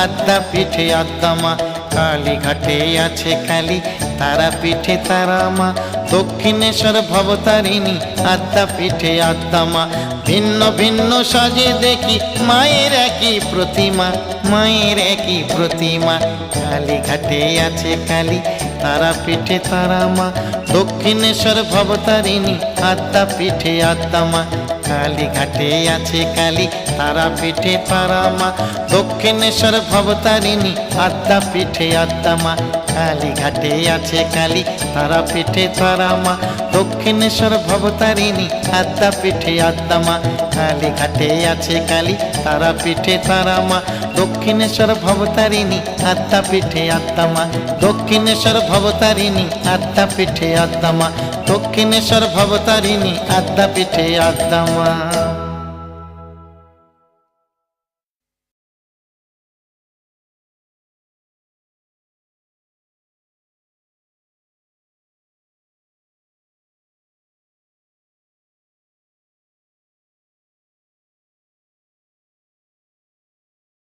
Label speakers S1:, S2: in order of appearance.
S1: আদ্যা পিঠে আদ্যা মা। কালীঘাটে আছে কালী, তারা পিঠে তারা মা। দক্ষিণেশ্বর ভবতারিণী, আদ্যা পিঠে আদ্যা মা। ভিন্ন ভিন্ন সাজে দেখি মায়ের একই প্রতিমা, মায়ের একই প্রতিমা। কালীঘাটে আছে কালী, তারা পিঠে তারা মা। দক্ষিণেশ্বর ভবতারিণী, আদ্যা পিঠে আদ্যা মা। কালীঘাটে আছে কালী, তারা পিঠে তারা মা। দক্ষিণেশ্বর ভবতারিণী, আদ্যা পিঠে আদ্যা মা। কালীঘাটে আছে কালী, তারা পিঠে তারা মা। দক্ষিণেশ্বর ভবতারিণী, আদ্যা পিঠে আদ্যা মা। কালীঘাটে আছে কালী, তারা পিঠে তারা মা। দক্ষিণেশ্বর ভবতারিণী, আদ্যা পিঠে আদ্যা মা। দক্ষিণেশ্বর ভবতারিণী, আদ্যা পিঠে আদ্যা মা। দক্ষিণেশ্বর ভবতারিণী, আদ্যা পিঠে আদ্যা মা।